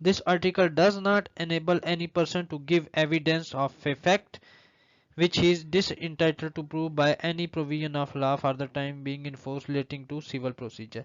This article does not enable any person to give evidence of a fact which he is disentitled to prove by any provision of law for the time being in force relating to civil procedure।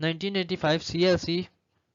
1985 CLC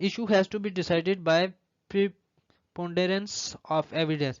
issue has to be decided by preponderance of evidence,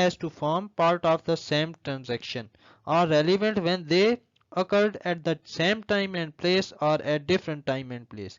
as to form part of the same transaction are relevant when they occurred at the same time and place or at different time and place,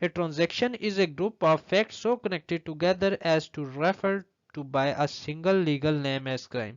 A transaction is a group of facts so connected together as to refer to by a single legal name as crime,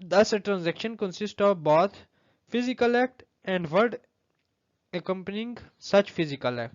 thus a transaction consists of both physical act and word accompanying such physical act,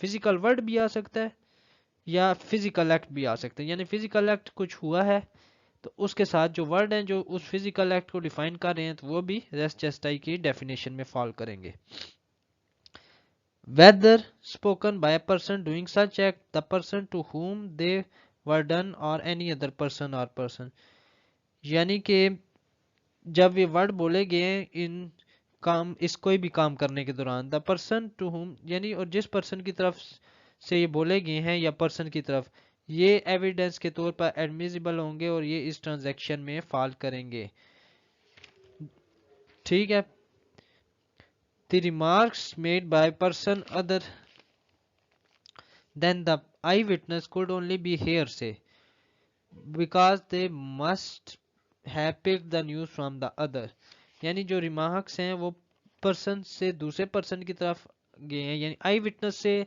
physical word بھی آ سکتا ہے یا physical act بھی آ سکتا ہے. یعنی physical act کچھ ہوا ہے تو اس کے ساتھ جو ورڈ ہیں جو اس فزیکل ایکٹ کو ڈیفائن کر رہے ہیں تو وہ بھی ریس جسٹائی کی ڈیفینیشن میں فال کریں گے. whether spoken by a person doing such act, the person to whom they were done, or any other person or person. یعنی کہ جب یہ ورڈ بولے گئے ان کام اس کوئی بھی کام کرنے کے دوران the person to whom یعنی اور جس پرسن کی طرف سے یہ بولے گئے ہیں یا پرسن کی طرف یہ ایویڈنس کے طور پر ایڈمیزیبل ہوں گے اور یہ اس ٹرانزیکشن میں فال کریں گے. ٹھیک ہے. The remarks made by person other than the eyewitness could only be hearsay because they must have picked the news from the other. یعنی جو ریمارکس ہیں وہ پرسن سے دوسرے پرسن کی طرف گئے ہیں یعنی آئی وٹنس سے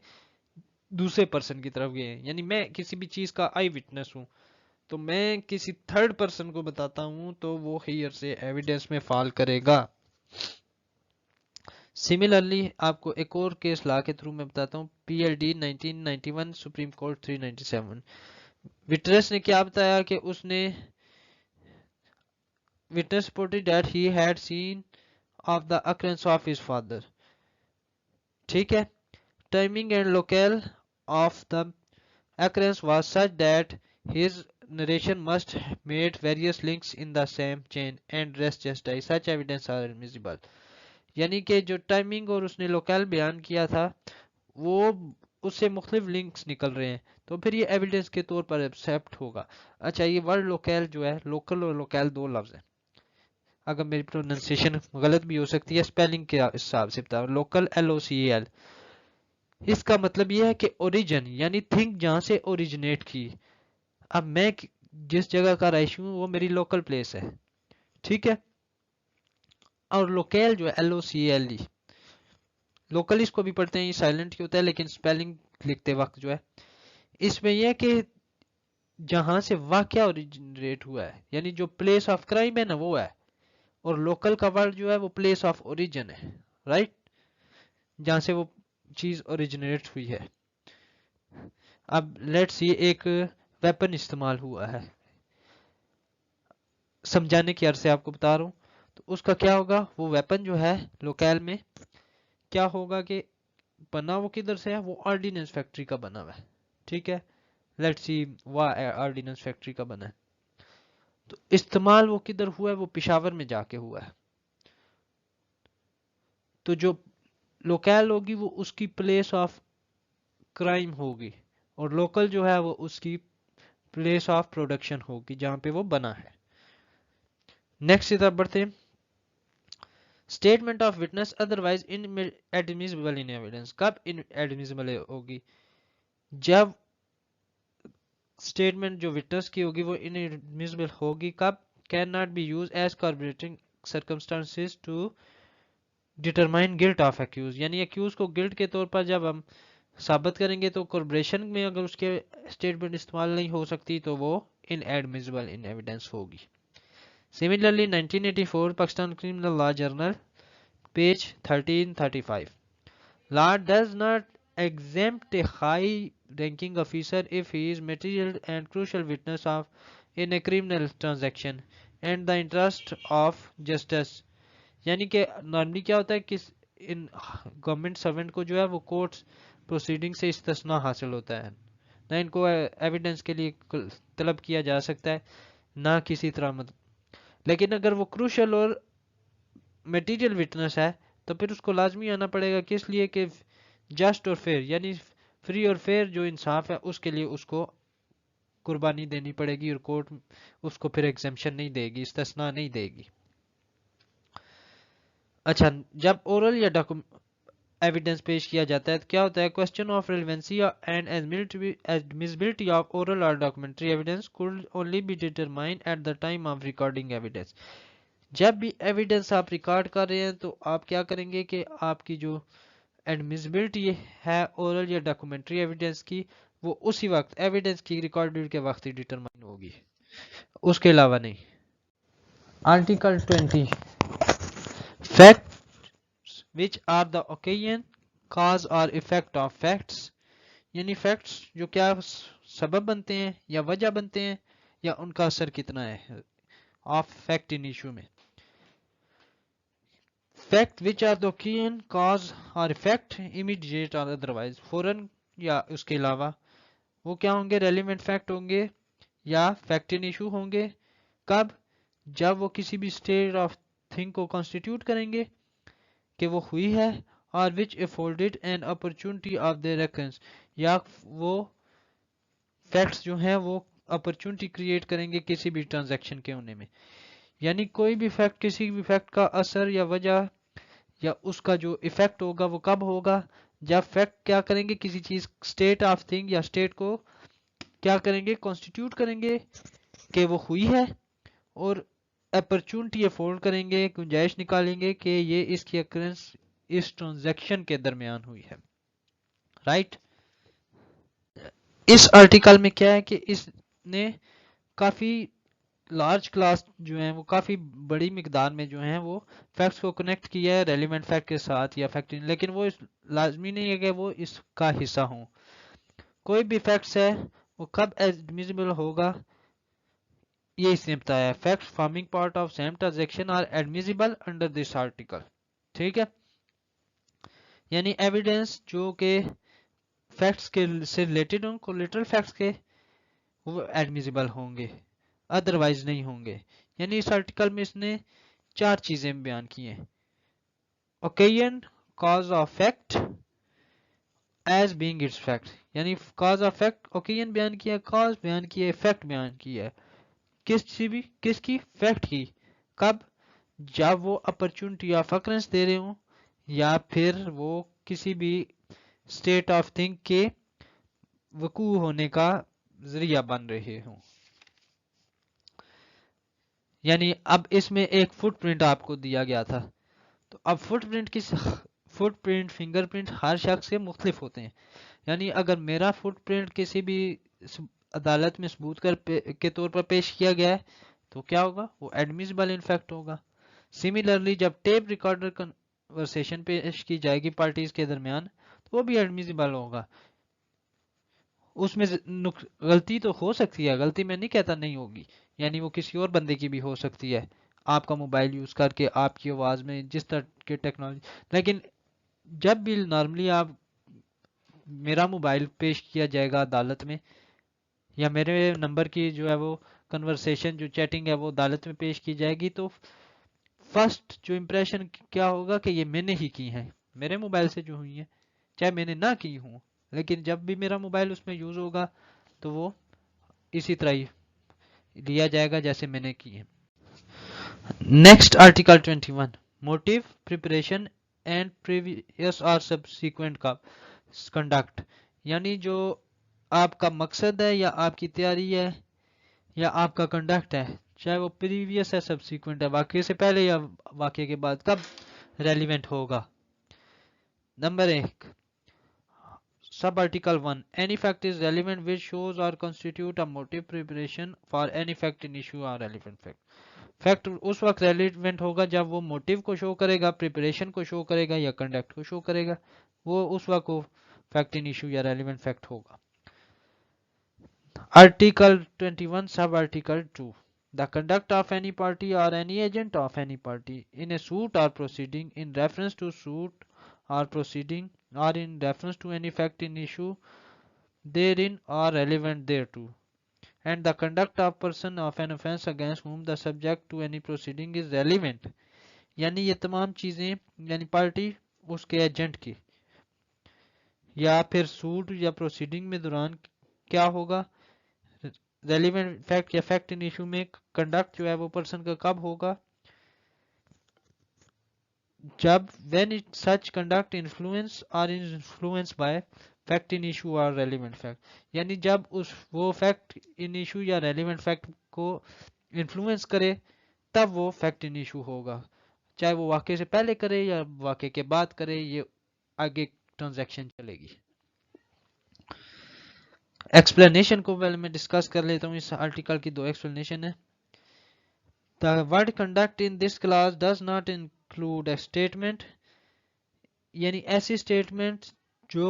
دوسرے پرسن کی طرف گئے ہیں. یعنی میں کسی بھی چیز کا آئی وٹنس ہوں تو میں کسی تھرڈ پرسن کو بتاتا ہوں تو وہ ہیئر سے ایویڈنس میں فال کرے گا. سملرلی آپ کو ایک اور کیس لا کے تھرو میں بتاتا ہوں. P L D 1991 supreme court 397. Witness نے کیا بتایا کہ اس نے witness reported that he had seen of the occurrence of his father. ٹھیک ہے. Timing and locale of the occurrence was such that his narration must made various links in the same chain and rest justify such evidence are admissible. یعنی کہ جو timing اور اس نے locale بیان کیا تھا وہ اس سے مختلف لنکس نکل رہے ہیں تو پھر یہ ایویڈنس کے طور پر ایکسپٹ ہوگا. اچھا یہ ورڈ لوکیل جو ہے لوکل اور لوکیل دو لفظ ہیں. اگر میری پروننسیشن غلط بھی ہو سکتی ہے اسپیلنگ کے حساب سے بتا. لوکل LOCAL اس کا مطلب یہ ہے کہ اوریجن یعنی تھنگ جہاں سے اوریجنیٹ کی. اب میں جس جگہ کا رہائشی ہوں وہ میری لوکل پلیس ہے. ٹھیک ہے. اور لوکیل جو ہے LOCAL لوکل اس کو بھی پڑھتے ہیں یہ سائلنٹ کی ہوتا ہے لیکن اسپیلنگ لکھتے وقت جو ہے اس میں یہ ہے کہ جہاں سے واقعہ اوریجنیٹ ہوا ہے یعنی جو پلیس آف کرائم ہے نا وہ ہے اور لوکل کا ورڈ جو ہے وہ پلیس آف اوریجن ہے. رائٹ. جہاں سے وہ چیز اوریجنیٹ ہوئی ہے. اب لیٹس سی ایک ویپن استعمال ہوا ہے سمجھانے کی عرض سے آپ کو بتا رہا ہوں تو اس کا کیا ہوگا وہ ویپن جو ہے لوکیل میں کیا ہوگا کہ بنا وہ کدھر سے ہے وہ آرڈیننس فیکٹری کا بنا ہوا ہے. ٹھیک ہے. لیٹس سی وہ آرڈیننس فیکٹری کا بنا ہے تو استعمال وہ کدھر ہوا ہے وہ پشاور میں جا کے ہوا ہے. تو جو لوکیل ہوگی وہ اس کی پلیس آف کرائم ہوگی اور لوکل جو ہے وہ اس کی پلیس آف پروڈکشن ہوگی جہاں پہ وہ بنا ہے. نیکسٹ کی طرف بڑھتے ہیں. Statement of witness otherwise inadmissible in evidence. کب انڈمیزبل ہوگی جب اسٹیٹمنٹ جو وٹنس کی ہوگی وہ انڈمیزبل ہوگی. کب can not be use as corroborating circumstances to determine guilt of accused. یعنی ایکیوز کو گلٹ کے طور پر جب ہم ثابت کریں گے تو کاربوریشن میں اگر اس کے اسٹیٹمنٹ استعمال نہیں ہو سکتی تو وہ انڈمیزبل ان ایویڈنس ہوگی. Similarly, 1984 Pakistan Criminal Law Journal, page 1335. Law does not exempt a high-ranking officer if he is material and crucial witness in a criminal transaction and the interest of justice. یعنی کہ normally کیا ہوتا ہے کہ ان government servant کو جو ہے وہ کورٹس پروسیڈنگ سے استثناء حاصل ہوتا ہے نہ ان کو ایویڈنس کے لیے طلب کیا جا سکتا ہے نہ کسی طرح لیکن اگر وہ کروشل اور میٹیریل وٹنس ہے تو پھر اس کو لازمی آنا پڑے گا. کس لیے کہ جسٹ اور فیئر یعنی فری اور فیئر جو انصاف ہے اس کے لیے اس کو قربانی دینی پڑے گی اور کورٹ اس کو پھر ایگزمپشن نہیں دے گی استثناء نہیں دے گی. اچھا جب اورل یا ایویڈنس پیش کیا جاتا ہے تو کیا ہوتا ہے question of relevancy and admissibility of oral اور documentary evidence could only be determined at the time of recording evidence. جب بھی ایویڈنس آپ ریکارڈ کر رہے ہیں تو آپ کیا کریں گے کہ آپ کی جو ایڈمیسیبلٹی ہے اورل یا ڈاکومنٹری ایویڈنس کی وہ اسی وقت ایویڈنس کی ریکارڈ کے وقت ہی ڈیٹرمائن ہوگی اس کے علاوہ نہیں. Article 20 Facts which are the occasion, cause or effect of facts یعنی فیکٹس جو کیا سبب بنتے ہیں یا وجہ بنتے ہیں یا ان کا اثر کتنا ہے آف فیکٹ ان ایشو میں. Fact which are the can cause or effect immediate or otherwise فوراً یا اس کے علاوہ وہ کیا ہوں گے ریلیونٹ فیکٹ ہوں گے یا فیکٹ ان ایشو ہوں گے. کب؟ جب وہ کسی بھی اسٹیٹ آف تھنگ کو کانسٹیٹیوٹ کریں گے کہ وہ ہوئی ہے اور which afforded an opportunity of their recurrence یا وہ فیکٹس جو ہیں وہ اپرچونٹی کریٹ کریں گے کسی بھی ٹرانزیکشن کے ہونے میں. یعنی کوئی بھی فیکٹ کسی بھی فیکٹ کا اثر یا وجہ یا اس کا جو ایفیکٹ ہوگا وہ کب ہوگا جب فیکٹ کیا کریں گے کسی چیز اسٹیٹ آف تھنگ یا اسٹیٹ کو کیا کریں گے کانسٹیٹیوٹ کریں گے کہ وہ ہوئی ہے اور اپرچونٹی افورڈ کریں گے گنجائش نکالیں گے کہ یہ اس کی اکرنس اس ٹرانزیکشن کے درمیان ہوئی ہے. رائٹ. اس آرٹیکل میں کیا ہے کہ اس نے کافی لارج کلاس جو ہیں وہ کافی بڑی مقدار میں جو ہیں وہ فیکٹس کو کنیکٹ کیا ہے ریلیونٹ فیکٹ کے ساتھ یا فیکٹ لیکن وہ لازمی نہیں ہے کہ وہ اس کا حصہ ہوں. کوئی بھی فیکٹس ہے وہ کب ایڈمیزیبل ہوگا یہ اس نے بتایا. Fact forming part of same transaction are admissible under this article. ٹھیک ہے. یعنی ایویڈنس جو کہ فیکٹس کے سے ریلیٹڈ ہوں کولیٹرل فیکٹس کے وہ ایڈمیزیبل ہوں گے ادروائز نہیں ہوں گے. یعنی اس آرٹیکل میں اس نے 4 چیزیں بیان کی ہیں. Occasion cause of fact as being its fact یعنی کاز آف فیکٹ اوکیژن بیان کیا کاز بیان کیا فیکٹ بیان کیا کس کی فیکٹ کی. کب؟ جب وہ اپرچونٹی آف اکرنس دے رہے ہوں یا پھر وہ کسی بھی اسٹیٹ آف تھنگ کے وقوع ہونے کا ذریعہ بن رہے ہوں. یعنی اب اس میں ایک فٹ پرنٹ آپ کو دیا گیا تھا تو اب فٹ پرنٹ فنگر پرنٹ ہر شخص سے مختلف ہوتے ہیں. یعنی اگر میرا فٹ پرنٹ کسی بھی عدالت میں ثبوت کے طور پر پیش کیا گیا ہے تو کیا ہوگا وہ ایڈمیزیبل ان فیکٹ ہوگا. سملرلی جب ٹیپ ریکارڈر کنورسیشن پیش کی جائے گی پارٹیز کے درمیان تو وہ بھی ایڈمیزیبل ہوگا. اس میں غلطی تو ہو سکتی ہے غلطی میں نہیں کہتا نہیں ہوگی یعنی وہ کسی اور بندے کی بھی ہو سکتی ہے آپ کا موبائل یوز کر کے آپ کی آواز میں جس طرح کی ٹیکنالوجی. لیکن جب بھی نارملی آپ میرا موبائل پیش کیا جائے گا عدالت میں یا میرے نمبر کی جو ہے وہ کنورسیشن جو چیٹنگ ہے وہ عدالت میں پیش کی جائے گی تو فرسٹ جو امپریشن کیا ہوگا کہ یہ میں نے ہی کی ہیں میرے موبائل سے جو ہوئی ہیں چاہے میں نے نہ کی ہوں لیکن جب بھی میرا موبائل اس میں یوز ہوگا تو وہ اسی طرح ہی لیا جائے گا جیسے میں نے کی ہے. Next article 21 motive preparation and previous اور سبسیکوینٹ کا کنڈکٹ یعنی جو آپ کا مقصد ہے یا آپ کی تیاری ہے یا آپ کا کنڈکٹ ہے چاہے وہ پریویس ہے سبسیکوینٹ ہے واقعے سے پہلے یا واقعے کے بعد کب ریلیونٹ ہوگا. Number 1 sub article 1 any fact is relevant which shows or constitute a motive preparation for any fact in issue or relevant fact. Fact اس وقت ریلیونٹ ہوگا جب وہ موٹیو کو شو کرے گا پریپریشن کو شو کرے گا یا کنڈکٹ کو شو کرے گا وہ اس وقت وہ فیکٹ ان ایشو یا ریلیونٹ فیکٹ ہوگا. Article 21 sub article 2 the conduct of any party or any agent of any party in a suit or proceeding in reference to suit or proceeding or in reference to any fact in issue therein are relevant thereto and the conduct of person of an offence against whom the subject to any proceeding is relevant. یعنی یہ تمام چیزیں یعنی party اس کے agent کی یا پھر suit یا پروسیڈنگ میں دوران کیا ہوگا ریلیونٹ فیکٹ یا فیکٹ ان ایشو میں کنڈکٹ جو ہے وہ پرسن کا کب ہوگا جب when such conduct influence or is influenced by fact in issue or relevant fact یعنی جب وہ فیکٹ ان ایشو یا ریلیونٹ فیکٹ کو انفلوئنس کرے تب وہ فیکٹ ان ایشو ہوگا چاہے وہ واقعے سے پہلے کرے یا واقعے کے بعد کرے یہ آگے ٹرانزیکشن چلے گی. ایکسپلینیشن کو پہلے میں ڈسکس کر لیتا ہوں اس آرٹیکل کی 2 ایکسپلینیشن ہے. The word conduct in this clause does not include a statement یعنی ایسی statement جو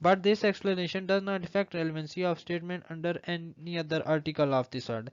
But this explanation does not affect relevancy of statement under any other article of this order.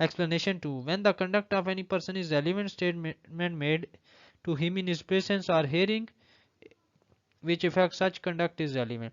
Explanation 2. When the conduct of any person is relevant statement made to him in his presence or hearing which affects such conduct is relevant.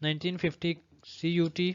1950 CUT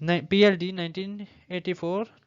PLD 1984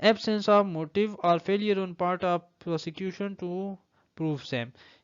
Absence of motive or failure on part of prosecution to prove same.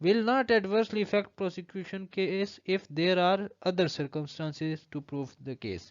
will not adversely affect prosecution case if there are other circumstances to prove the case.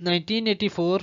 1984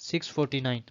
649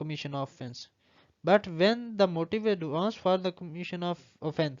commission of offense but when the motive advanced for the commission of offense.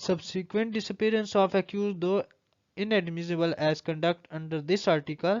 subsequent disappearance of accused though inadmissible as conduct under this article.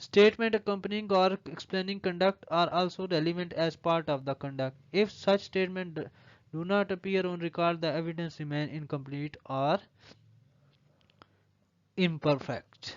Statement accompanying or explaining conduct are also relevant as part of the conduct. If such statement do not appear on record, the evidence remain incomplete or imperfect.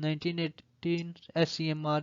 1918 SCMR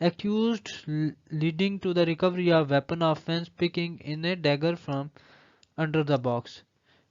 accused leading to the recovery of weapon offense picking in a dagger from under the box,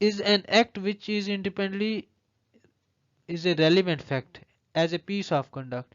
is an act which is independently is a relevant fact as a piece of conduct,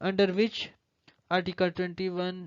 under which article 21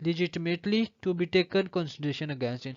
legitimately to be taken consideration against it,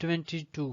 22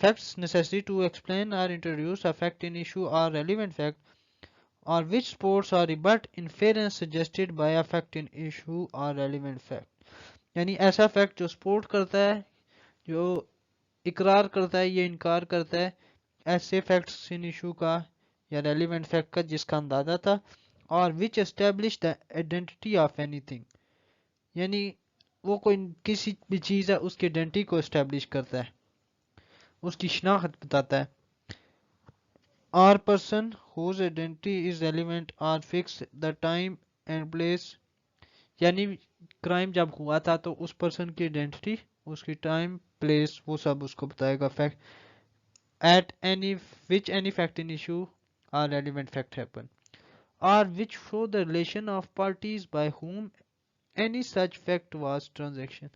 facts necessary to explain or introduce a fact in issue or relevant fact or which supports or rebut inference suggested by a fact in issue or relevant fact, یعنی ایسا fact جو support کرتا ہے، جو اقرار کرتا ہے یا انکار کرتا ہے ایسے فیکٹس ان ایشو کا یا ریلیونٹ فیکٹ کا جس کا اندازہ تھا، اور which establish the identity of anything، یعنی وہ کوئی کسی بھی چیز ہے اس کی آئیڈینٹی کو اسٹیبلش کرتا ہے، اس کی شناخت بتاتا ہے. اور person whose identity is relevant or fix the time and place، یعنی کرائم جب ہوا تھا تو اس پرسن کی آئیڈینٹی، اس کی ٹائم، پلیس، وہ سب اس کو بتائے گا. Fact at any which any fact in issue or relevant fact happen or which show the relation of parties by whom any such fact was transaction،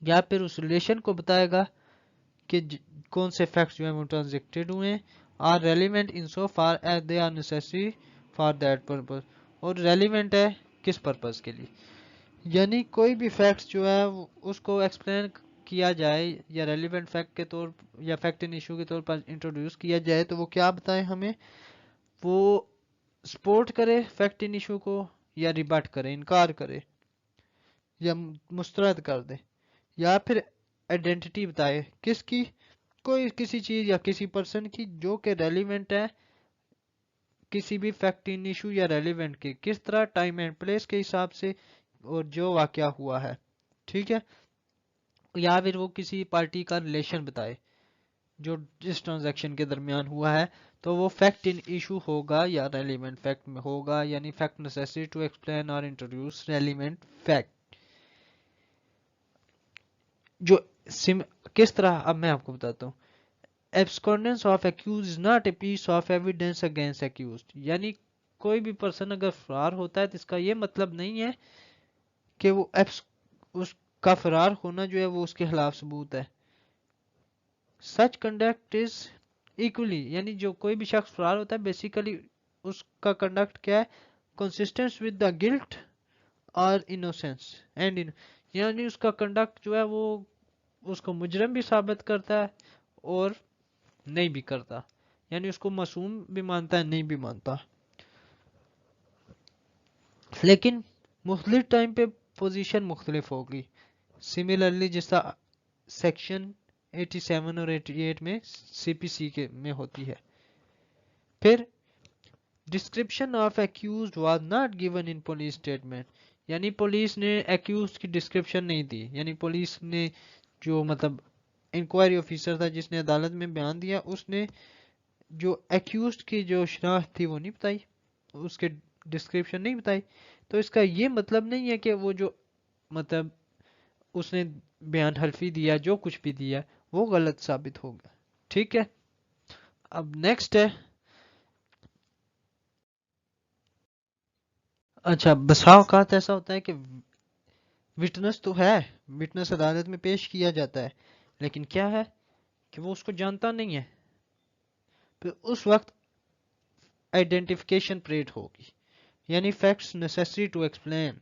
یا پھر اس ریلیشن کو بتائے گا کہ کون سے فیکٹس جو ہیں وہ ٹرانزیکٹڈ ہوئے ہیں، اور relevant in so far as they are necessary for that purpose, اور ریلیونٹ ہے کس پرپز کے لیے. یعنی کوئی بھی فیکٹس جو ہے اس کو ایکسپلین کیا جائے یا ریلیونٹ فیکٹ کے طور یا فیکٹ ان ایشو کے طور پر انٹروڈیوس کیا جائے تو وہ کیا بتائے ہمیں، وہ سپورٹ کرے فیکٹ ان ایشو کو یا ریبٹ کرے، انکار کرے یا مسترد کر دے، یا پھر آئیڈینٹی بتائے کس کی، کوئی کسی چیز یا کسی پرسن کی جو کہ ریلیونٹ ہے کسی بھی فیکٹ ان ایشو یا ریلیونٹ کے، کس طرح، ٹائم اینڈ پلیس کے حساب سے، اور جو واقعہ ہوا ہے. ٹھیک ہے، یا پھر وہ کسی پارٹی کا ریلیشن بتائے جو جس ٹرانزیکشن کے درمیان ہوا ہے، تو وہ فیکٹ ان ایشو ہوگا یا ریلیونٹ فیکٹ میں ہوگا، یعنی فیکٹ نیسیسری ٹو ایکسپلین اور انٹروڈیوس ریلیونٹ فیکٹ. جو کس طرح، اب میں آپ کو بتاتا ہوں. abscondence of accused is not a piece of evidence against accused، یعنی کوئی بھی پرسن اگر فرار ہوتا ہے تو اس کا یہ مطلب نہیں ہے کہ وہ اس کا فرار ہونا جو ہے وہ اس کے خلاف ثبوت ہے. such conduct is equally، یعنی جو کوئی بھی شخص فرار ہوتا ہے بیسیکلی اس کا کنڈکٹ کیا ہے، consistent with the guilt or innocence and یعنی اس کا کنڈکٹ جو ہے وہ اس کو مجرم بھی ثابت کرتا ہے اور نہیں بھی کرتا، یعنی اس کو معصوم بھی مانتا ہے نہیں بھی مانتا. لیکن مختلف ٹائم پہ پوزیشن مختلف ہوگی. سملرلی جس طرح سیکشن 87 اور 88 میں سی پی سی کے میں ہوتی ہے. پھر description of accused was not given in police statement, یعنی پولیس نے ایکیوزڈ کی ڈسکرپشن نہیں دی، یعنی پولیس نے جو مطلب انکوائری آفیسر تھا جس نے عدالت میں بیان دیا، اس نے جو ایکیوزڈ کی جو شناخت تھی وہ نہیں بتائی، اس کے ڈسکرپشن نہیں بتائی. تو اس کا یہ مطلب نہیں ہے کہ وہ جو مطلب اس نے بیان حلفی دیا جو کچھ بھی دیا وہ غلط ثابت ہوگا. ٹھیک ہے، اب نیکسٹ ہے. اچھا، بسا اوقات ایسا ہوتا ہے کہ وٹنس تو ہے، وٹنس عدالت میں پیش کیا جاتا ہے، لیکن کیا ہے کہ وہ اس کو جانتا نہیں ہے. پھر اس وقت آئیڈینٹیفیکیشن پریڈ ہوگی، یعنی فیکٹس نیسیسری ٹو ایکسپلین.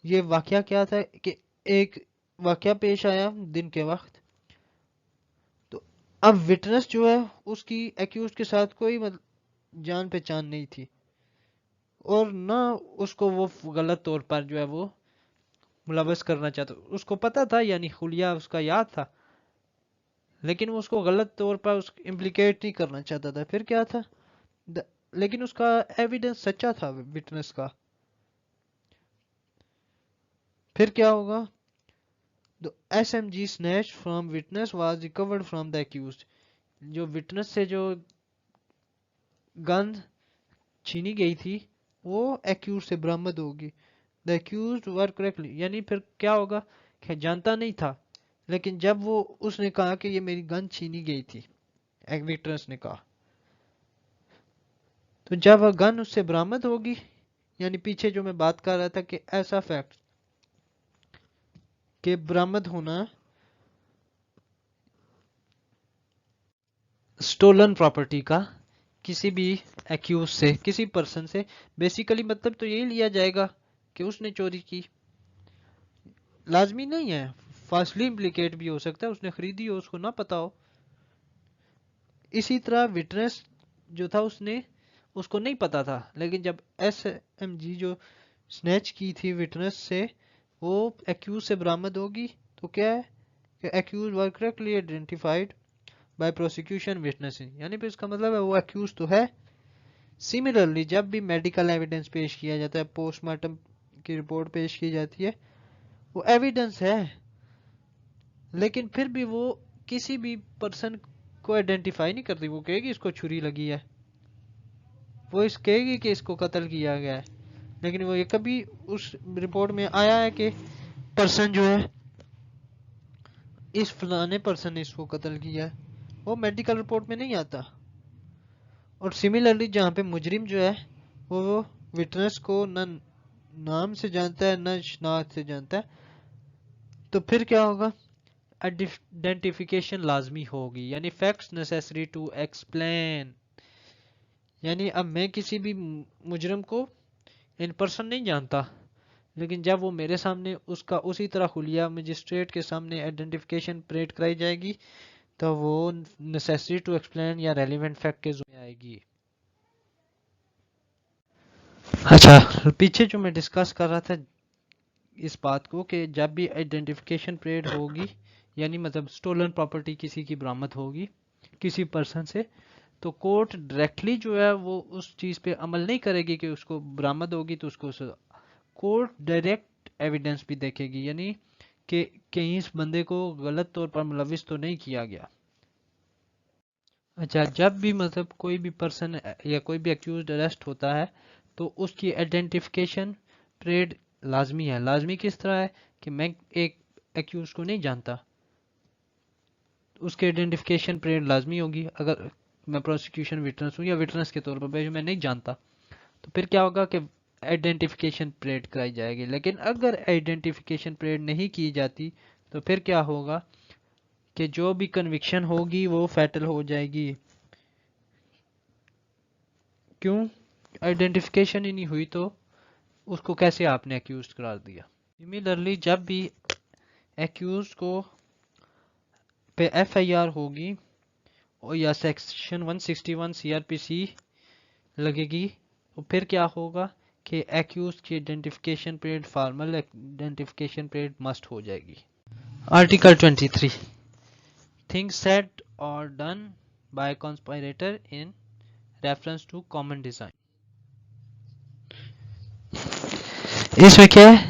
یہ واقعہ کیا تھا کہ ایک واقعہ پیش آیا دن کے وقت، تو اب وٹنس جو ہے اس کی ایکیوزڈ کے ساتھ کوئی جان پہچان نہیں تھی، اور نہ اس کو وہ غلط طور پر جو ہے وہ ملوث کرنا چاہتا، اس کو پتا تھا، یعنی خلیہ اس کا یاد تھا، لیکن وہ اس کو غلط طور پر امپلیکیٹ نہیں کرنا چاہتا تھا. پھر کیا تھا، لیکن اس کا ایویڈنس سچا تھا وٹنس کا. پھر کیا ہوگا، The SMG snatched from witness was recovered from the accused، جو وٹنس سے جو گن چھینی گئی تھی وہ ایکیوز سے برآمد ہوگی. The accused were correctly، یعنی پھر کیا ہوگا کہ جانتا نہیں تھا، لیکن جب وہ اس نے کہا کہ یہ میری گن چھینی گئی تھی، ایک وٹنس نے کہا، تو جب وہ گن اس سے برآمد ہوگی، یعنی پیچھے جو میں بات کر رہا تھا کہ ایسا فیکٹ کہ برآمد ہونا سٹولن پراپرٹی کا کسی بھی ایکیوز سے، کسی پرسن سے، بیسیکلی مطلب تو یہی لیا جائے گا کہ اس نے چوری کی. لازمی نہیں ہے، فاسلی امپلیکیٹ بھی ہو سکتا ہے اس نے خریدی ہو، اس کو نہ پتا ہو. اسی طرح وٹنس جو تھا اس کو نہیں پتا تھا، لیکن جب ایس ایم جی جو سنیچ کی تھی وٹنس سے وہ ایکیوز سے برآمد ہوگی تو کیا ہے کہ accused were correctly identified by prosecution witnessing, یعنی پھر اس کا مطلب ہے وہ ایکیوز تو ہے. سملرلی جب بھی میڈیکل ایویڈنس پیش کیا جاتا ہے، پوسٹ مارٹم کی رپورٹ پیش کی جاتی ہے، وہ ایویڈنس ہے لیکن پھر بھی وہ کسی بھی پرسن کو آئیڈینٹیفائی نہیں کرتی. وہ کہے گی اس کو چھری لگی ہے، وہ اس کہے گی کہ اس کو قتل کیا گیا ہے، لیکن وہ یہ کبھی اس رپورٹ میں آیا ہے کہ پرسن جو ہے اس فلانے پرسن نے اس کو قتل کیا ہے، وہ میڈیکل رپورٹ میں نہیں آتا. اور سملرلی جہاں پہ مجرم جو ہے وہ وٹنس کو نہ نام سے جانتا ہے نہ شناخت سے جانتا ہے، تو پھر کیا ہوگا؟ آئیڈینٹیفیکیشن لازمی ہوگی، یعنی فیکٹس نیسیسری ٹو ایکسپلین. یعنی اب میں کسی بھی مجرم کو ان پرسن نہیں جانتا، لیکن جب وہ میرے سامنے اس کا اسی طرح خلیہ مجسٹریٹ کے سامنے آئیڈینٹیفیکیشن پریڈ کرائی جائے گی تو وہ نیسیسری ٹو ایکسپلین یا ریلیونٹ فیکٹ کے ذمہ آئے گی. اچھا، پیچھے جو میں ڈسکس کر رہا تھا اس بات کو کہ جب بھی آئیڈینٹیفیکیشن پریڈ ہوگی، یعنی مطلب سٹولن پراپرٹی کسی کی برآمد ہوگی کسی پرسن سے، تو کورٹ ڈائریکٹلی جو ہے وہ اس چیز پہ عمل نہیں کرے گی کہ اس کو برآمد ہوگی تو اس کو کورٹ ڈائریکٹ ایویڈنس بھی دیکھے گی، یعنی کہ کہیں اس بندے کو غلط طور پر ملوث تو نہیں کیا گیا. اچھا، جب بھی مطلب کوئی بھی پرسن یا کوئی بھی ایکیوزڈ اریسٹ ہوتا ہے تو اس کی آئیڈینٹیفیکیشن پریڈ لازمی ہے. لازمی کس طرح ہے کہ میں ایک ایکیوز کو نہیں جانتا، اس کے آئیڈینٹیفیکیشن پریڈ لازمی ہوگی. اگر میں پروسیکیوشن وٹنس ہوں یا وٹنس کے طور پر میں نہیں جانتا تو پھر کیا ہوگا کہ آئیڈینٹیفیکیشن پریڈ کرائی جائے گی. لیکن اگر آئیڈینٹیفیکیشن پریڈ نہیں کی جاتی تو پھر کیا ہوگا کہ جو بھی کنوکشن ہوگی وہ فیٹل ہو جائے گی. کیوں؟ آئیڈینٹیفیکیشن ہی نہیں ہوئی تو اس کو کیسے آپ نے ایکیوزڈ قرار دیا. سملرلی جب بھی ایکیوزڈ کو پہ ایف آئی آر ہوگی یا سیکشن 161 سی آر پی سی لگے گی تو پھر کیا ہوگا کہ ایکیوزڈ کی identification parade formal identification parade must ہو جائے گی. Article 23 things said or done by conspirator in reference to common design. اس میں کیا ہے؟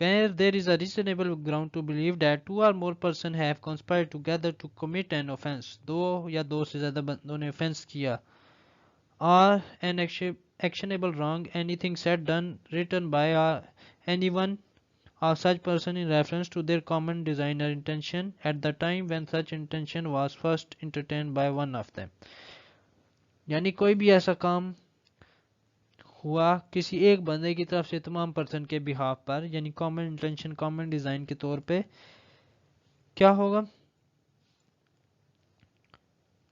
Where there is a reasonable ground to believe that two or more persons have conspired together to commit an offense, دو یا دو سے زیادہ بندوں نے offense کیا، or an actionable wrong, anything said, done, written by anyone or such person in reference to their common design or intention at the time when such intention was first entertained by one of them. یعنی کوئی بھی ایسا کام ہوا کسی ایک بندے کی طرف سے تمام پرسن کے بہاف پر، یعنی کامن انٹینشن کامن ڈیزائن کے طور پہ، کیا ہوگا؟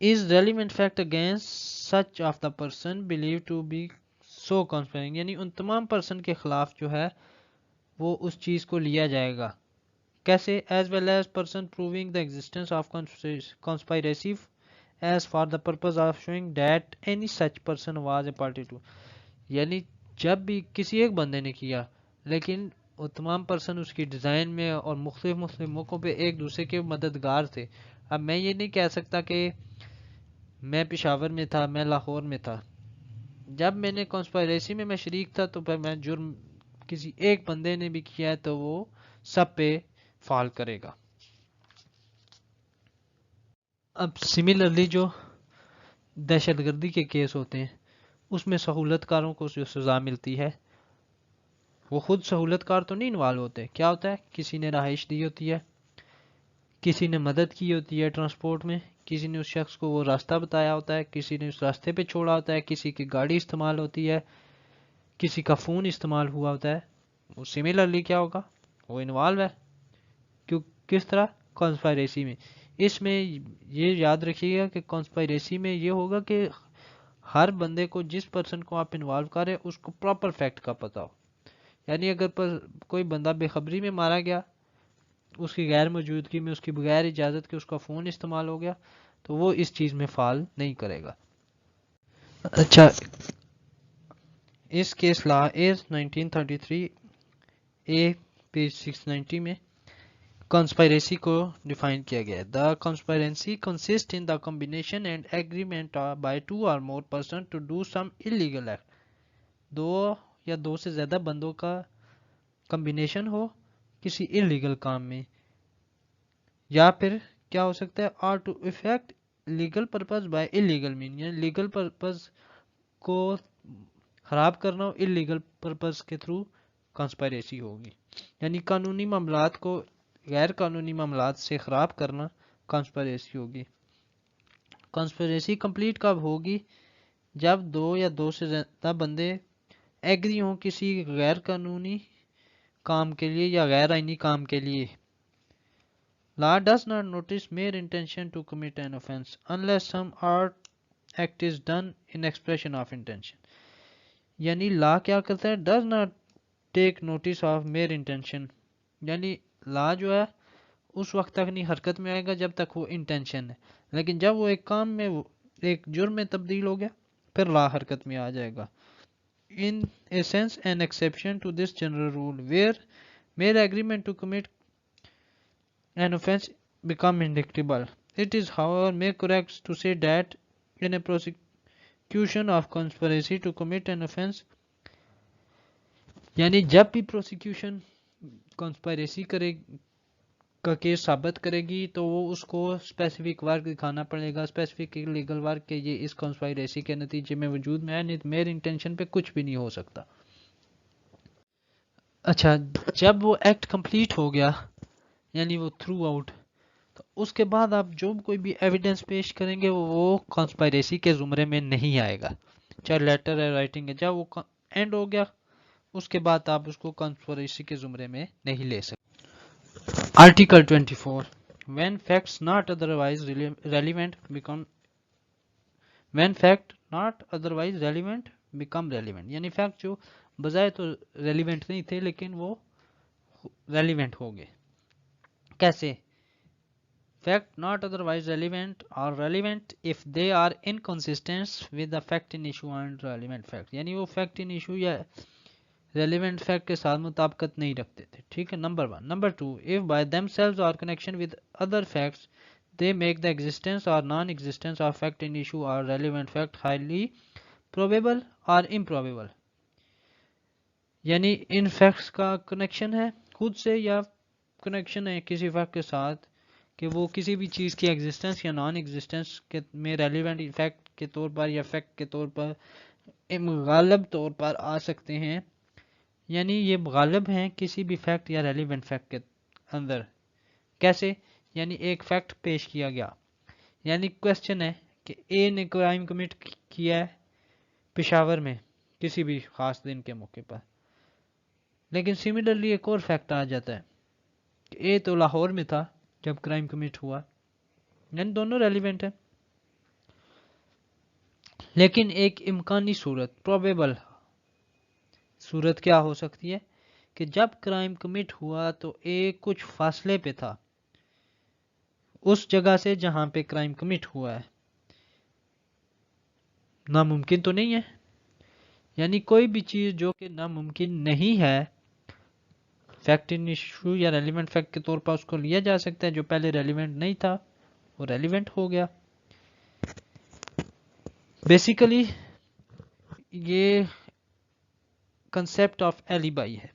is relevant fact against such of the person believed to be so conspiring، یعنی ان تمام پرسن کے خلاف جو ہے وہ اس چیز کو لیا جائے گا. کیسے؟ as well as person proving the existence of conspiracy as for the purpose of showing that any such person was a party to. یعنی جب بھی کسی ایک بندے نے کیا لیکن وہ تمام پرسن اس کی ڈیزائن میں اور مختلف موقعوں پہ ایک دوسرے کے مددگار تھے. اب میں یہ نہیں کہہ سکتا کہ میں پشاور میں تھا، میں لاہور میں تھا، جب میں نے کانسپائریسی میں میں شریک تھا تو پھر میں جرم کسی ایک بندے نے بھی کیا ہے تو وہ سب پہ فال کرے گا. اب سملرلی جو دہشت گردی کے کیس ہوتے ہیں اس میں سہولت کاروں کو جو سزا ملتی ہے وہ خود سہولت کار تو نہیں انوالو ہوتے. کیا ہوتا ہے؟ کسی نے رہائش دی ہوتی ہے، کسی نے مدد کی ہوتی ہے ٹرانسپورٹ میں، کسی نے اس شخص کو وہ راستہ بتایا ہوتا ہے، کسی نے اس راستے پہ چھوڑا ہوتا ہے، کسی کی گاڑی استعمال ہوتی ہے، کسی کا فون استعمال ہوا ہوتا ہے. وہ سملرلی کیا ہوگا؟ وہ انوالو ہے. کیوں؟ کس طرح؟ کانسپائریسی میں. اس میں یہ یاد رکھیے گا کہ کانسپائریسی میں یہ ہوگا کہ ہر بندے کو، جس پرسن کو آپ انوالو کریں اس کو پراپر فیکٹ کا پتا ہو. یعنی اگر کوئی بندہ بے خبری میں مارا گیا، اس کی غیر موجودگی میں، اس کی بغیر اجازت کے اس کا فون استعمال ہو گیا تو وہ اس چیز میں فال نہیں کرے گا. اچھا، اس case law as 1933 A page 690 میں کنسپائریسی کو ڈیفائن کیا گیا ہے. The conspiracy consist in the combination and agreement by 2 or more persons to do some illegal act. دو یا دو سے زیادہ بندوں کا کمبینیشن ہو کسی illegal کام میں, یا پھر کیا ہو سکتا ہے اور to effect legal purpose by illegal mean, یعنی لیگل پرپز کو خراب کرنا ہو illegal پرپز کے تھرو کنسپائریسی ہوگی. یعنی قانونی معاملات کو غیر قانونی معاملات سے خراب کرنا کنسپائریسی ہوگی. کنسپائریسی کمپلیٹ کب ہوگی؟ جب دو یا دو سے زیادہ بندے ایگری ہوں کسی غیر قانونی کام کے لیے یا غیر آئینی کام کے لیے. Law does not notice mere intention to commit an offense unless some act is done in expression of intention. یعنی لا کیا کرتا ہے؟ does not take notice of mere intention. یعنی لا جو ہے اس وقت تک نہیں حرکت میں آئے گا جب تک وہ انٹینشن ہے, لیکن جب وہ ایک کام میں ایک جرم میں تبدیل ہو گیا پھر لا حرکت میں آ جائے گا. In a sense an exception to this general rule where mere agreement to commit an offense become indictable. It is however more correct to say that in a prosecution of conspiracy to commit an offense, یعنی جب بھی prosecution conspiracy کرے کا case ثابت کرے گی تو وہ اس کو اسپیسیفک ورک دکھانا پڑے گا, اسپیسیفک لیگل ورک کہ یہ اس کنسپائریسی کے نتیجے میں وجود میں ہے, نہیں میرے انٹینشن پہ کچھ بھی نہیں ہو سکتا. اچھا, جب وہ ایکٹ کمپلیٹ ہو گیا یعنی وہ تھرو آؤٹ, تو اس کے بعد آپ جو کوئی بھی ایویڈنس پیش کریں گے وہ کنسپائریسی کے زمرے میں نہیں آئے گا, چاہے لیٹر ہے رائٹنگ ہے. جب وہ اینڈ ہو گیا اس کے بعد آپ اس کو کنسپائریسی کے زمرے میں نہیں لے سکتے. Article 24 when facts not otherwise relevant become relevant, یعنی فیکٹ جو بظاہر تو ریلیونٹ نہیں تھے لیکن وہ ریلیونٹ ہو گئے. کیسے؟ fact not otherwise relevant or relevant if they are inconsistent with the fact in issue and relevant fact, یعنی وہ fact in issue یا relevant fact کے ساتھ مطابقت نہیں رکھتے تھے. ٹھیک ہے, number 1. Number 2, if by themselves or connection with other facts they make the existence or non-existence of fact in issue or relevant fact highly probable or improbable, یعنی ان فیکٹس کا کنیکشن ہے خود سے یا کنیکشن ہے کسی فیکٹ کے ساتھ کہ وہ کسی بھی چیز کی ایگزسٹنس یا نان ایگزسٹنس میں ریلیونٹ فیکٹ کے طور پر یا فیکٹ کے طور پر غالب طور پر آ سکتے ہیں. یعنی یہ غالب ہیں کسی بھی فیکٹ یا ریلیونٹ فیکٹ کے اندر. کیسے؟ یعنی ایک فیکٹ پیش کیا گیا, یعنی کوشچن ہے کہ اے نے کرائم کمٹ کیا ہے پشاور میں کسی بھی خاص دن کے موقع پر, لیکن سملرلی ایک اور فیکٹ آ جاتا ہے کہ اے تو لاہور میں تھا جب کرائم کمٹ ہوا, یعنی دونوں ریلیونٹ ہیں. لیکن ایک امکانی صورت پروبیبل صورت کیا ہو سکتی ہے کہ جب کرائم کمٹ ہوا تو اے کچھ فاصلے پہ تھا اس جگہ سے جہاں پہ کرائم کمٹ ہوا ہے. ناممکن تو نہیں ہے, یعنی کوئی بھی چیز جو کہ ناممکن نہیں ہے فیکٹ ان ایشو یا ریلیونٹ فیکٹ کے طور پر اس کو لیا جا سکتا ہے, جو پہلے ریلیونٹ نہیں تھا وہ ریلیونٹ ہو گیا. بیسیکلی یہ کنسپٹ آف ایلیبائی ہے.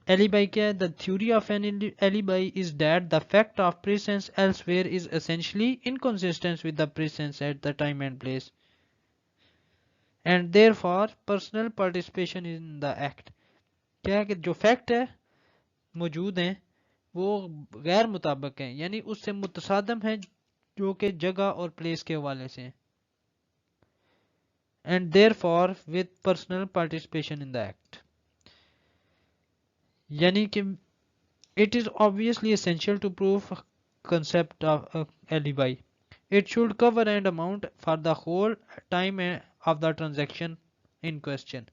ایلیبائی کیا ہے؟ The theory of an alibi is that the fact of presence elsewhere is essentially inconsistent with the presence at the time and place, and therefore personal participation in the act. کیا ہے کہ جو fact ہے موجود ہیں وہ غیر مطابق ہیں, یعنی اس سے متصادم ہیں جو کہ جگہ اور پلیس کے حوالے سے ہیں. And therefore with personal participation in the act, یعنی کہ it is obviously essential to prove concept of alibi. It should cover and amount for the whole time of the transaction in question,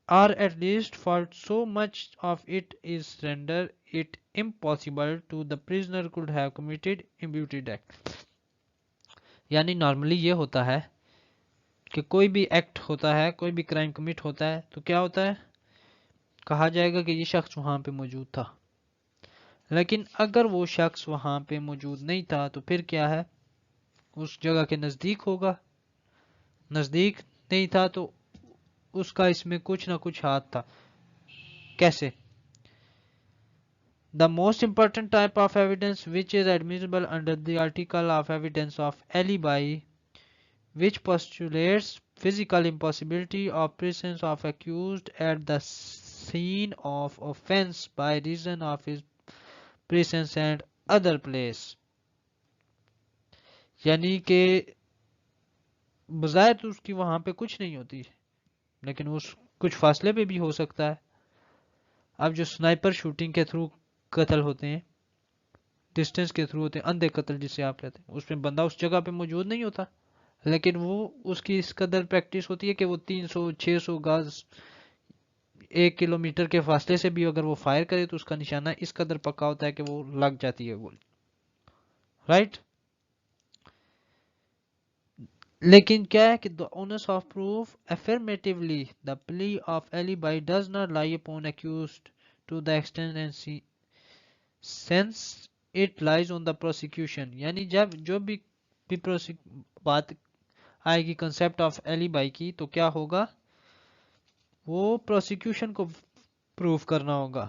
or at least for so much of it is render it impossible to the prisoner could have committed imputed act. یعنی normally یہ ہوتا ہے کہ کوئی بھی act ہوتا ہے، کوئی بھی کرائم کمٹ ہوتا ہے تو کیا ہوتا ہے، کہا جائے گا کہ یہ شخص وہاں پہ موجود تھا. لیکن اگر وہ شخص وہاں پہ موجود نہیں تھا تو پھر کیا ہے، اس جگہ کے نزدیک ہوگا. نزدیک نہیں تھا تو اس کا اس میں کچھ نہ کچھ ہاتھ تھا. کیسے؟ The most important type of evidence which is admissible under the article of evidence of alibi, which postulates physical impossibility of presence of accused at the scene of offense by reason of his presence and other place. یعنی کہ بظاہر تو اس کی وہاں پہ کچھ نہیں ہوتی، لیکن اس کچھ فاصلے پہ بھی ہو سکتا ہے. اب جو سنائپر شوٹنگ کے تھرو قتل ہوتے ہیں، ڈسٹنس کے تھرو ہوتے ہیں، اندھے قتل جسے آپ کہتے ہیں، اس میں بندہ اس جگہ پہ موجود نہیں ہوتا، لیکن وہ اس کی اس قدر پریکٹس ہوتی ہے کہ وہ 300-600 گز 1 کلومیٹر کے فاصلے سے بھی اگر وہ فائر کرے تو اس کا نشانہ اس قدر پکا ہوتا ہے کہ وہ لگ جاتی ہے گولی. رائٹ؟ لیکن کیا ہے کہ the onus of proof affirmatively the plea of alibi does not lie upon accused to the extent and since it lies on the prosecution. یعنی جب جو بھی بات آئے گی کنسپٹ آف alibi کی تو کیا ہوگا، وہ پروسیکیوشن کو پروف کرنا ہوگا.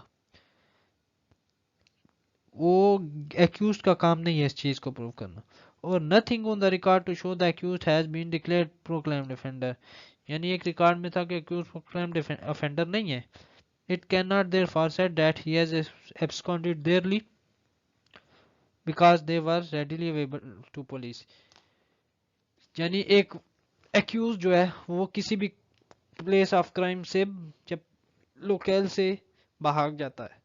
وہ ایکیوزڈ کا کام نہیں ہے اس چیز کو پروف کرنا. اور nothing on the record to show the accused has been declared proclaimed offender. یعنی ایک ریکارڈ میں تھا کہ accused proclaimed offender نہیں ہے. It cannot therefore said that he has absconded therein because they were readily available to police. یعنی ایک accused جو ہے وہ کسی بھی پلیس آف کرائم سے جب لوکیل سے بھاگ جاتا ہے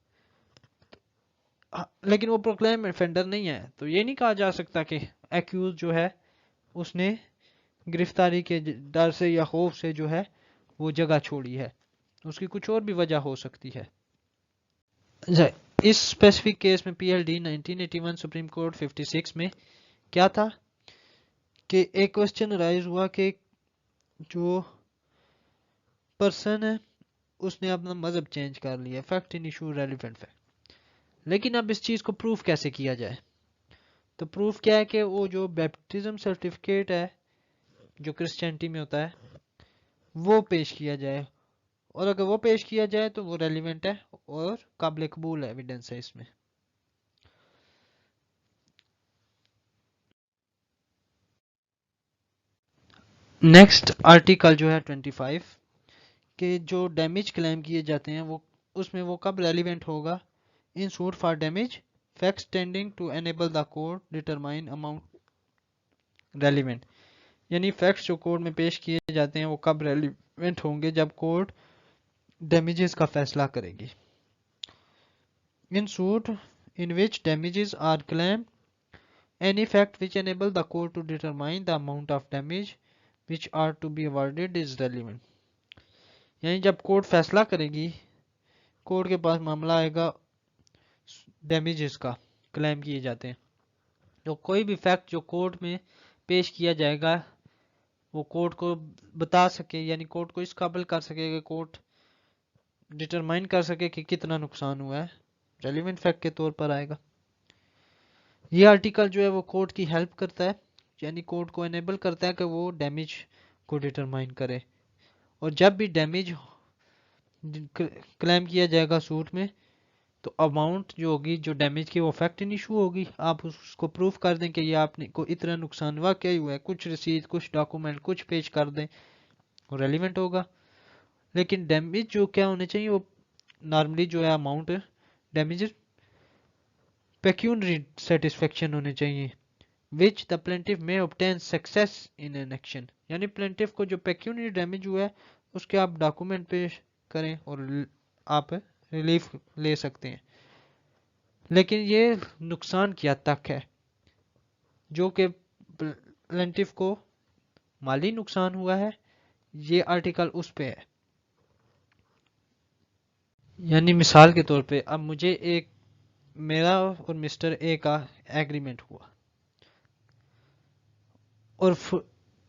لیکن وہ پروکلیم افینڈر نہیں ہے، تو یہ نہیں کہا جا سکتا کہ ایکیوز جو ہے اس نے گرفتاری کے ڈر سے یا خوف سے جو ہے وہ جگہ چھوڑی ہے. اس کی کچھ اور بھی وجہ ہو سکتی ہے. اس اسپیسیفک کیس میں P L D 1981 supreme court 56 میں کیا تھا کہ ایک کوسچن رائز ہوا کہ جو پرسن ہے اس نے اپنا مذہب چینج کر لیا. Fact in issue relevant fact. لیکن اب اس چیز کو پروف کیسے کیا جائے؟ تو پروف کیا ہے کہ وہ جو بیپٹزم سرٹیفکیٹ ہے جو کرسچینٹی میں ہوتا ہے وہ پیش کیا جائے، اور اگر وہ پیش کیا جائے تو وہ ریلیونٹ ہے اور قابل قبول ایویڈنس ہے اس میں. نیکسٹ آرٹیکل جو ہے 25 کہ جو ڈیمیج کلیم کیے جاتے ہیں وہ اس میں وہ کب ریلیونٹ ہوگا. In suit for damage, facts tending to enable the court determine amount relevant. یعنی فیکٹس جو کورٹ میں پیش کیے جاتے ہیں وہ کب ریلیونٹ ہوں گے، جب کورٹ ڈیمیجز کا فیصلہ کرے گی. In suit in which damages are claimed, any fact which enable the court to determine the amount of damage which are to be awarded is relevant. یعنی جب کورٹ فیصلہ کرے گی، کورٹ کے پاس معاملہ آئے گا ڈیمیجز کا کلیم کیے جاتے ہیں، تو کوئی بھی فیکٹ جو کورٹ میں پیش کیا جائے گا وہ کورٹ کو بتا سکے، یعنی کورٹ کو اس قابل کر سکے کہ کورٹ ڈٹرمائن کر سکے کہ کتنا نقصان ہوا ہے، ریلیونٹ فیکٹ کے طور پر آئے گا. یہ آرٹیکل جو ہے وہ کورٹ کی ہیلپ کرتا ہے، یعنی کورٹ کو انیبل کرتا ہے کہ وہ ڈیمیج کو ڈٹرمائن کرے. اور جب بھی ڈیمیج کلیم کیا جائے گا سوٹ میں تو اماؤنٹ جو ہوگی جو ڈیمیج کی وہ فیکٹ ان ایشو ہوگی. آپ اس کو پروف کر دیں کہ یہ آپ نے کو اتنا نقصان واقعی ہوا ہے، کچھ رسید، کچھ ڈاکومنٹ، کچھ پیش کر دیں، وہ ریلیونٹ ہوگا. لیکن ڈیمیج جو کیا ہونے چاہیے، وہ نارملی جو ہے اماؤنٹ ڈیمیج پیکیونری سیٹسفیکشن ہونے چاہیے which the plaintiff may obtain success in an action. یعنی پلینٹف کو جو پیکیونری ڈیمیج ہوا ہے اس کے آپ ڈاکومنٹ پیش کریں اور آپ ریلیف لے سکتے ہیں. لیکن یہ نقصان کیا تک ہے جو کہ پلینٹف کو مالی نقصان ہوا ہے، یہ آرٹیکل اس پہ ہے. یعنی مثال کے طور پہ اب مجھے میرا اور مسٹر اے کا ایگریمنٹ ہوا اور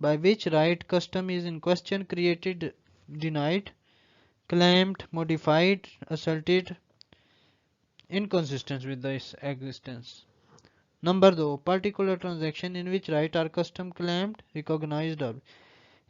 by which right custom is in question created, denied, claimed, modified, asserted, inconsistent with its existence. Number 2, particular transaction in which right or custom claimed, recognized or,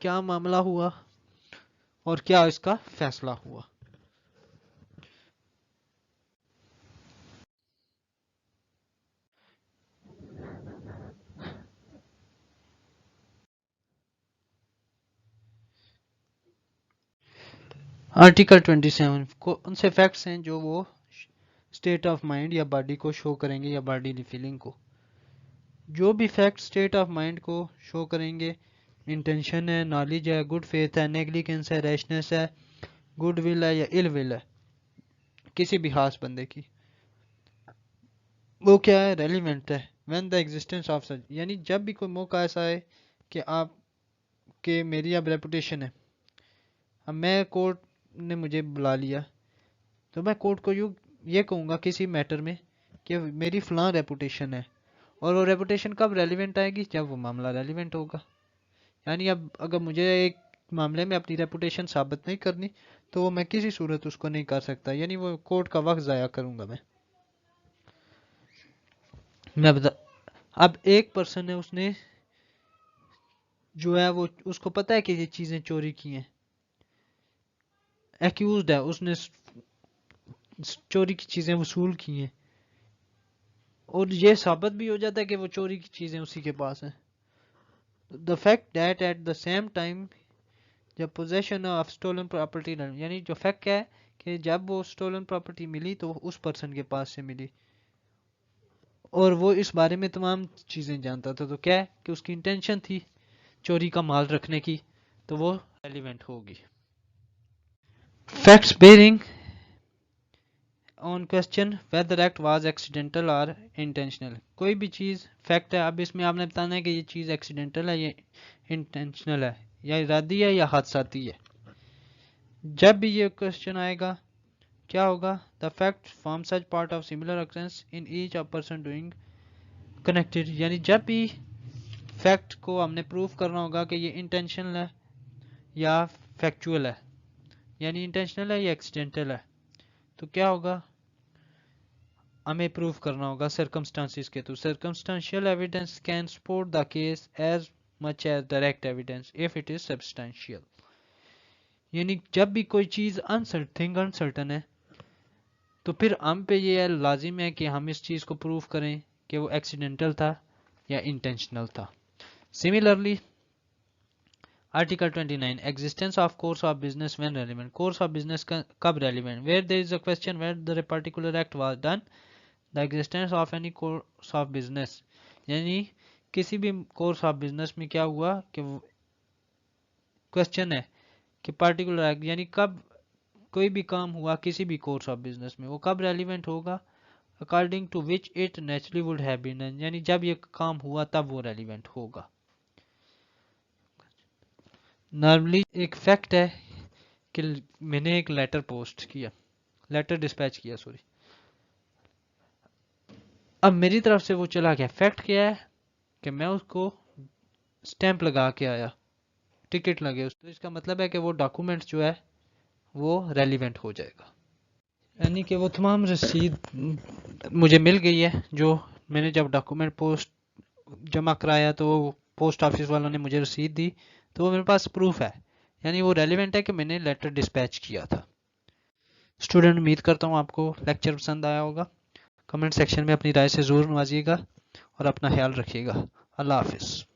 کیا معاملہ ہوا اور کیا اس کا فیصلہ ہوا. آرٹیکل 27 ان سے فیکٹس ہیں جو وہ اسٹیٹ آف مائنڈ یا باڈی کو شو کریں گے یا باڈی فیلنگ کو. جو بھی فیکٹ اسٹیٹ آف مائنڈ کو شو کریں گے، انٹینشن ہے، نالج ہے، گڈ فیتھ ہے، نیگلیجنس ہے، ریشنس ہے، گڈ ول ہے یا ال ول ہے کسی بھی خاص بندے کی، وہ کیا ہے، ریلیونٹ ہے. When the existence of such, یعنی جب بھی کوئی موقع ایسا ہے کہ آپ کے میری اب ریپوٹیشن ہے، اب میں کورٹ نے مجھے بلا لیا تو میں کورٹ کو یہ کہوں گا کسی میٹر میں کہ میری فلاں ریپوٹیشن ہے، اور وہ ریپوٹیشن کب ریلیونٹ آئے گی، جب وہ معاملہ ریلیونٹ ہوگا. یعنی اب اگر مجھے ایک معاملے میں اپنی ریپوٹیشن ثابت نہیں کرنی تو وہ میں کسی صورت اس کو نہیں کر سکتا، یعنی وہ کورٹ کا وقت ضائع کروں گا میں. اب ایک پرسن ہے، اس نے جو ہے وہ اس کو پتا ہے کہ یہ چیزیں چوری کی ہیں، ایکیوزڈ ہے، اس نے چوری کی چیزیں وصول کی ہیں، اور یہ ثابت بھی ہو جاتا ہے کہ وہ چوری کی چیزیں اسی کے پاس ہیں. The fact that at the same time جب possession of stolen property، یعنی جو فیکٹ کیا ہے کہ جب وہ stolen property ملی تو وہ اس پرسن کے پاس سے ملی اور وہ اس بارے میں تمام چیزیں جانتا تھا، تو کیا ہے کہ اس کی انٹینشن تھی چوری کا مال رکھنے کی، تو وہ ریلیونٹ ہوگی. Facts bearing on question whether act was accidental or intentional. کوئی بھی چیز فیکٹ ہے، اب اس میں آپ نے بتانا ہے کہ یہ چیز ایکسیڈنٹل ہے یا انٹینشنل ہے یا ارادی ہے یا حادثاتی ہے. جب بھی یہ کوشچن آئے گا کیا ہوگا، the fact form such part of similar occurrence in each of person doing connected، یعنی جب بھی فیکٹ کو ہم نے پروف کرنا ہوگا کہ یہ انٹینشنل ہے یا فیکچول ہے، یعنی انٹینشنل ہے یا ایکسیڈنٹل ہے، تو کیا ہوگا، ہمیں پروف کرنا ہوگا سرکمسٹانسز کے. تو circumstantial evidence can support the case as much as direct evidence if it is substantial. یعنی جب بھی کوئی چیز انسرٹن ہے تو پھر ہم پہ یہ لازم ہے کہ ہم اس چیز کو پروف کریں کہ وہ ایکسیڈنٹل تھا یا انٹینشنل تھا. Similarly article 29 existence of course of business when relevant. Course of business کب relevant, where there is a question where particular act was done the existence of any course of business، یعنی کسی بھی course of business میں کیا ہوا کہ question ہے کہ پارٹیکولر ایکٹ، یعنی کب کوئی بھی کام ہوا کسی بھی کورس آف بزنس میں وہ کب ریلیونٹ ہوگا، according to which it naturally would have been done، یعنی جب یہ کام ہوا تب وہ ریلیونٹ ہوگا. نارملی ایک فیکٹ ہے کہ میں نے ایک لیٹر ڈسپیچ کیا اب میری طرف سے وہ چلا گیا. فیکٹ کیا ہے کہ میں اس کو سٹیمپ لگا کے آیا، ٹکٹ لگے اس، تو اس کا مطلب ہے کہ وہ ڈاکومنٹ جو ہے وہ ریلیونٹ ہو جائے گا، یعنی کہ وہ تمام رسید مجھے مل گئی ہے جو میں نے جب ڈاکومنٹ پوسٹ جمع کرایا تو پوسٹ آفس والوں نے مجھے رسید دی، تو وہ میرے پاس پروف ہے، یعنی وہ ریلیونٹ ہے کہ میں نے لیٹر ڈسپیچ کیا تھا. اسٹوڈنٹ امید کرتا ہوں آپ کو لیکچر پسند آیا ہوگا. کمنٹ سیکشن میں اپنی رائے سے ضرور نوازیے گا اور اپنا خیال رکھیے گا. اللہ حافظ.